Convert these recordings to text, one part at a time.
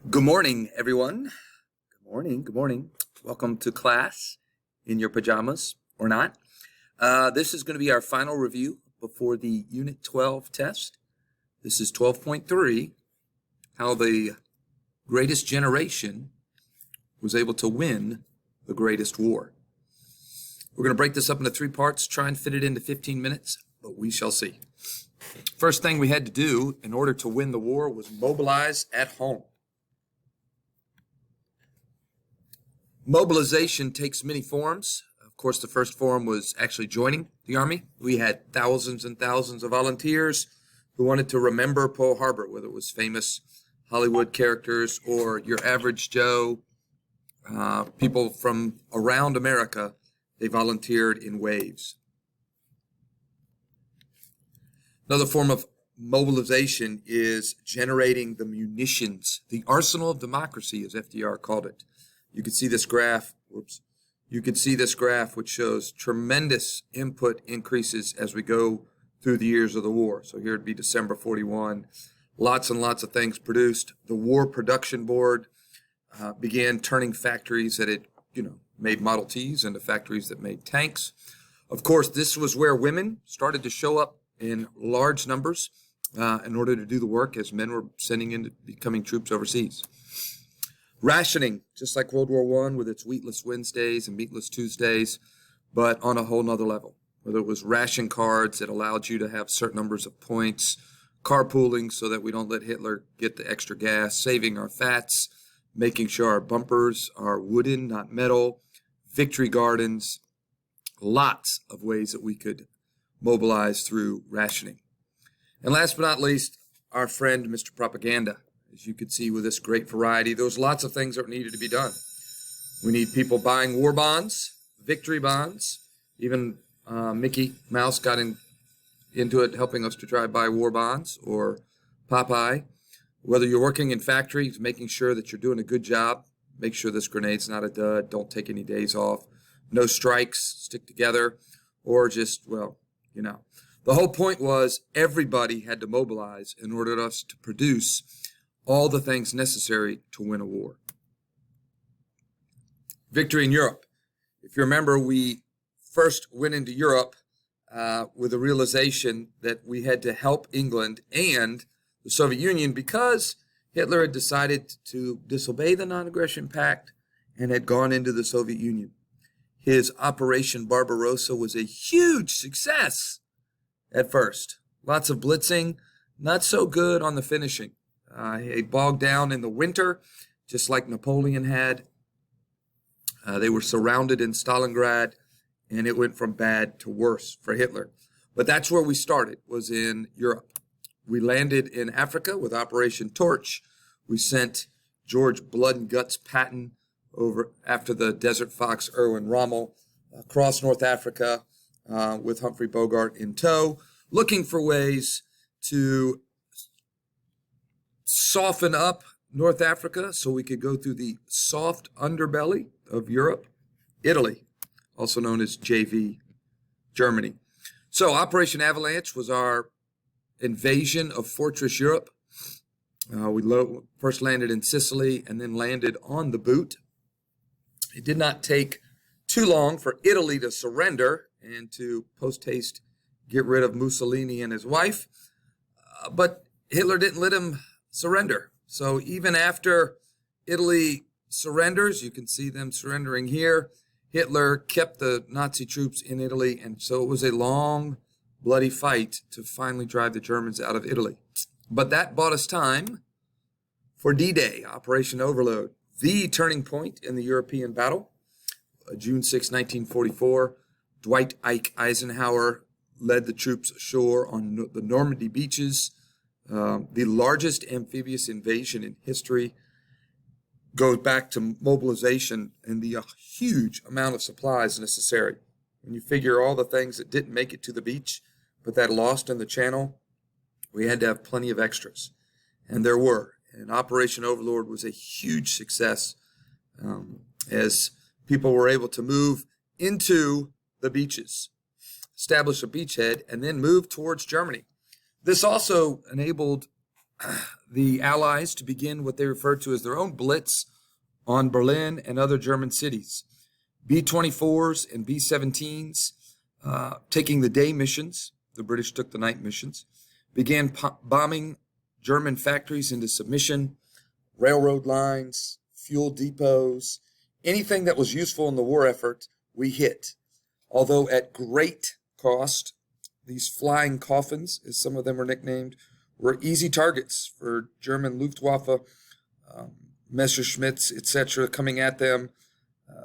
Good morning, everyone. Good morning. Good morning. Welcome to class in your pajamas or not. This is going to be our final review before the Unit 12 test. This is 12.3, how the greatest generation was able to win the greatest war. We're going to break this up into 3 parts, try and fit it into 15 minutes, but we shall see. First thing we had to do in order to win the war was mobilize at home. Mobilization takes many forms. Of course, the first form was actually joining the Army. We had thousands and thousands of volunteers who wanted to remember Pearl Harbor, whether it was famous Hollywood characters or your average Joe, people from around America. They volunteered in waves. Another form of mobilization is generating the munitions, the arsenal of democracy, as FDR called it. You can see this graph, which shows tremendous input increases as we go through the years of the war. So here it'd be December 41, lots and lots of things produced. The War Production Board began turning factories that had, made Model Ts into factories that made tanks. Of course, this was where women started to show up in large numbers in order to do the work as men were sending in becoming troops overseas. Rationing, just like World War I with its wheatless Wednesdays and meatless Tuesdays, but on a whole nother level. Whether it was ration cards that allowed you to have certain numbers of points, carpooling so that we don't let Hitler get the extra gas, saving our fats, making sure our bumpers are wooden, not metal, victory gardens, lots of ways that we could mobilize through rationing. And last but not least, our friend, Mr. Propaganda. As you could see with this great variety, there was lots of things that needed to be done. We need people buying war bonds, victory bonds. Even Mickey Mouse got into it, helping us to try to buy war bonds, or Popeye. Whether you're working in factories, making sure that you're doing a good job, make sure this grenade's not a dud, don't take any days off, no strikes, stick together, or just, the whole point was everybody had to mobilize in order for us to produce all the things necessary to win a war. Victory in Europe. If you remember, we first went into Europe with the realization that we had to help England and the Soviet Union because Hitler had decided to disobey the Non-Aggression Pact and had gone into the Soviet Union. His Operation Barbarossa was a huge success at first. Lots of blitzing, not so good on the finishing. He bogged down in the winter, just like Napoleon had. They were surrounded in Stalingrad, and it went from bad to worse for Hitler. But that's where we started, was in Europe. We landed in Africa with Operation Torch. We sent George Blood and Guts Patton over after the Desert Fox Erwin Rommel across North Africa with Humphrey Bogart in tow, looking for ways to soften up North Africa so we could go through the soft underbelly of Europe, Italy, also known as JV, Germany. So Operation Avalanche was our invasion of Fortress Europe. We first landed in Sicily and then landed on the boot. It did not take too long for Italy to surrender and to post-haste get rid of Mussolini and his wife, but Hitler didn't let him surrender. So even after Italy surrenders, you can see them surrendering here, Hitler kept the Nazi troops in Italy, and so it was a long, bloody fight to finally drive the Germans out of Italy. But that bought us time for D-Day, Operation Overlord, the turning point in the European battle. June 6, 1944, Dwight Ike Eisenhower led the troops ashore on the Normandy beaches. The largest amphibious invasion in history, goes back to mobilization and the huge amount of supplies necessary. When you figure all the things that didn't make it to the beach, but that lost in the channel, we had to have plenty of extras. And there were. And Operation Overlord was a huge success as people were able to move into the beaches, establish a beachhead, and then move towards Germany. This also enabled the Allies to begin what they referred to as their own blitz on Berlin and other German cities. B-24s and B-17s, taking the day missions, the British took the night missions, began bombing German factories into submission, railroad lines, fuel depots, anything that was useful in the war effort, we hit. Although at great cost, these flying coffins, as some of them were nicknamed, were easy targets for German Luftwaffe, Messerschmitts, etc., coming at them.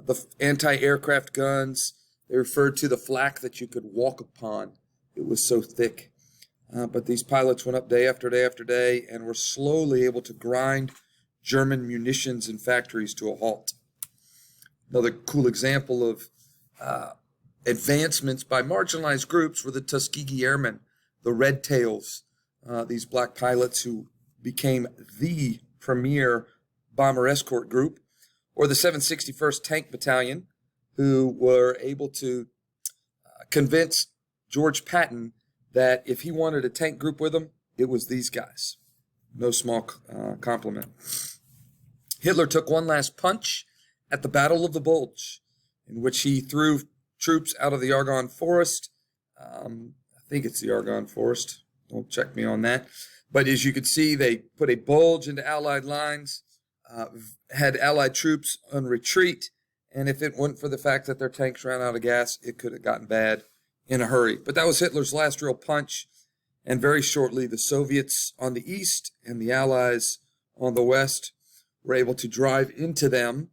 The anti-aircraft guns, they referred to the flak that you could walk upon. It was so thick. But these pilots went up day after day after day and were slowly able to grind German munitions and factories to a halt. Another cool example of advancements by marginalized groups were the Tuskegee Airmen, the Red Tails, these black pilots who became the premier bomber escort group, or the 761st Tank Battalion, who were able to convince George Patton that if he wanted a tank group with him, it was these guys. No small compliment. Hitler took one last punch at the Battle of the Bulge, in which he threw troops out of the Argonne Forest. I think it's the Argonne Forest. Don't check me on that. But as you can see, they put a bulge into Allied lines, had Allied troops on retreat, and if it weren't for the fact that their tanks ran out of gas, it could have gotten bad in a hurry. But that was Hitler's last real punch, and very shortly the Soviets on the east and the Allies on the west were able to drive into them,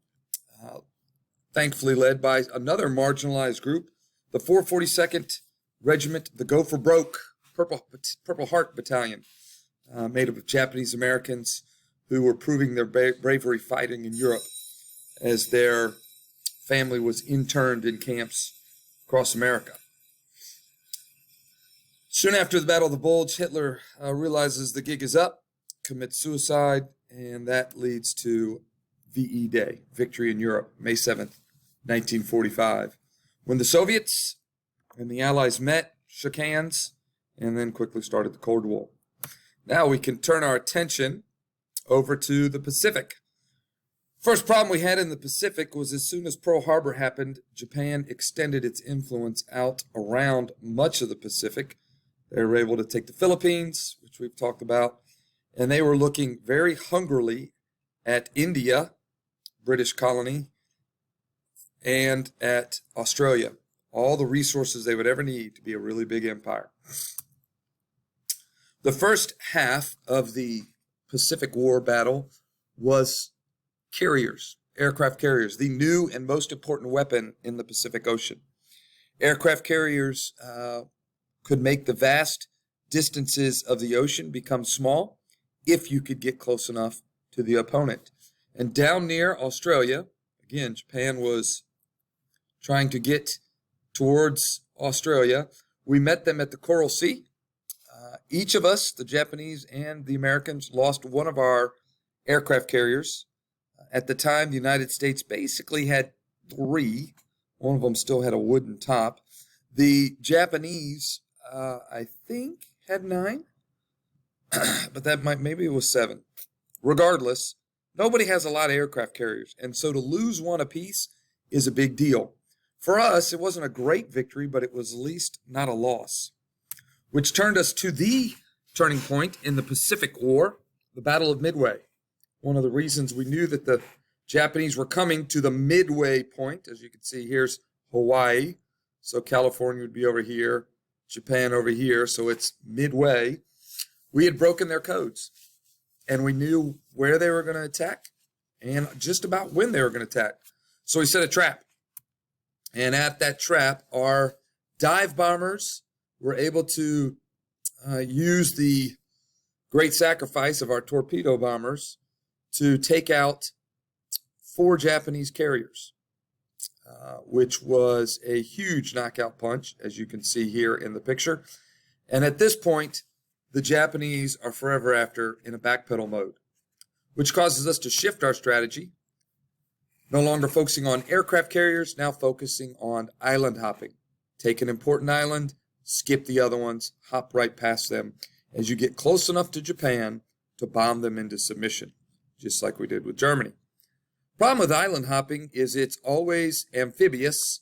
thankfully led by another marginalized group, the 442nd Regiment, the Go for Broke Purple Heart Battalion, made up of Japanese Americans who were proving their bravery fighting in Europe as their family was interned in camps across America. Soon after the Battle of the Bulge, Hitler realizes the gig is up, commits suicide, and that leads to VE Day, Victory in Europe, May 7th, 1945, when the Soviets and the Allies met, shook hands, and then quickly started the Cold War. Now we can turn our attention over to the Pacific. First problem we had in the Pacific was as soon as Pearl Harbor happened, Japan extended its influence out around much of the Pacific. They were able to take the Philippines, which we've talked about, and they were looking very hungrily at India, British colony, and at Australia, all the resources they would ever need to be a really big empire. The first half of the Pacific War battle was carriers, aircraft carriers, the new and most important weapon in the Pacific Ocean. Aircraft carriers could make the vast distances of the ocean become small if you could get close enough to the opponent. And down near Australia, again, Japan was trying to get towards Australia. We met them at the Coral Sea. Each of us, the Japanese and the Americans, lost one of our aircraft carriers. At the time, the United States basically had 3. One of them still had a wooden top. The Japanese, I think, had 9, but that maybe it was 7. Regardless, nobody has a lot of aircraft carriers, and so to lose one apiece is a big deal. For us, it wasn't a great victory, but it was at least not a loss, which turned us to the turning point in the Pacific War, the Battle of Midway. One of the reasons we knew that the Japanese were coming to the midway point, as you can see, here's Hawaii. So California would be over here, Japan over here, so it's midway. We had broken their codes, and we knew where they were going to attack and just about when they were going to attack. So we set a trap. And at that trap, our dive bombers were able to use the great sacrifice of our torpedo bombers to take out 4 Japanese carriers, which was a huge knockout punch, as you can see here in the picture. And at this point, the Japanese are forever after in a backpedal mode, which causes us to shift our strategy, no longer focusing on aircraft carriers, now focusing on island hopping. Take an important island, skip the other ones, hop right past them as you get close enough to Japan to bomb them into submission, just like we did with Germany. Problem with island hopping is it's always amphibious,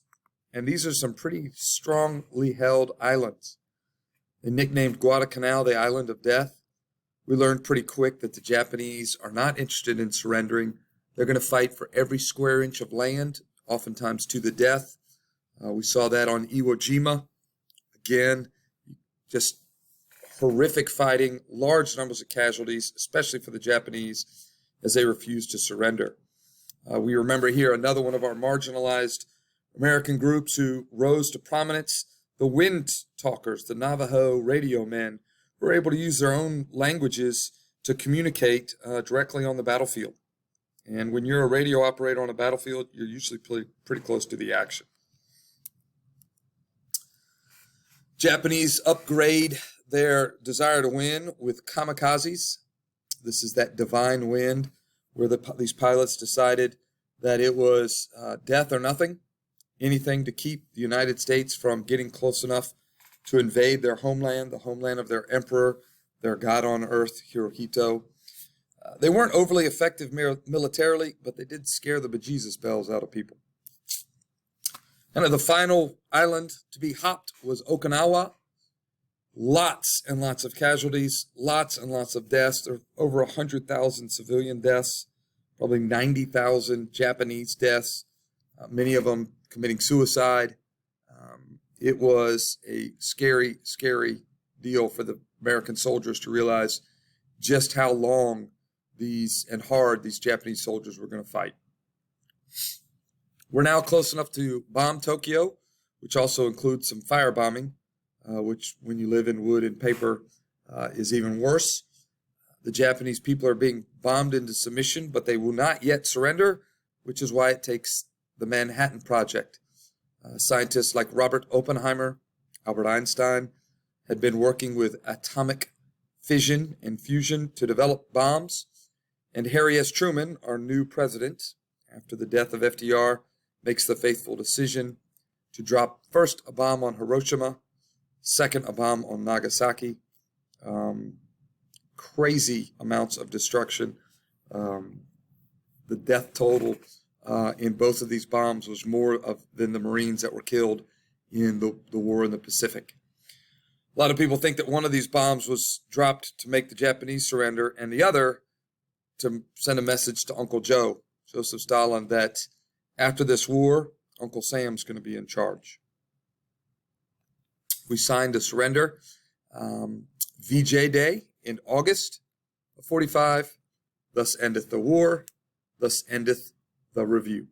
and these are some pretty strongly held islands. They nicknamed Guadalcanal the Island of Death. We learned pretty quick that the Japanese are not interested in surrendering. They're going to fight for every square inch of land, oftentimes to the death. We saw that on Iwo Jima. Again, just horrific fighting, large numbers of casualties, especially for the Japanese, as they refused to surrender. We remember here another one of our marginalized American groups who rose to prominence, the Wind Talkers, the Navajo radio men, were able to use their own languages to communicate directly on the battlefield. And when you're a radio operator on a battlefield, you're usually pretty close to the action. Japanese upgrade their desire to win with kamikazes. This is that divine wind where these pilots decided that it was death or nothing, anything to keep the United States from getting close enough to invade their homeland, the homeland of their emperor, their god on earth, Hirohito. They weren't overly effective militarily, but they did scare the bejesus bells out of people. And the final island to be hopped was Okinawa. Lots and lots of casualties, lots and lots of deaths. There are over 100,000 civilian deaths, probably 90,000 Japanese deaths, many of them committing suicide. It was a scary, scary deal for the American soldiers to realize just how long and hard these Japanese soldiers were going to fight. We're now close enough to bomb Tokyo, which also includes some firebombing, which when you live in wood and paper is even worse. The Japanese people are being bombed into submission, but they will not yet surrender, which is why it takes the Manhattan Project. Scientists like Robert Oppenheimer, Albert Einstein, had been working with atomic fission and fusion to develop bombs. And Harry S. Truman, our new president, after the death of FDR, makes the fateful decision to drop first a bomb on Hiroshima, second a bomb on Nagasaki. Crazy amounts of destruction. The death total in both of these bombs was more than the Marines that were killed in the war in the Pacific. A lot of people think that one of these bombs was dropped to make the Japanese surrender and the other to send a message to Uncle Joe, Joseph Stalin, that after this war, Uncle Sam's going to be in charge. We signed a surrender VJ Day in August of 45. Thus endeth the war, thus endeth the review.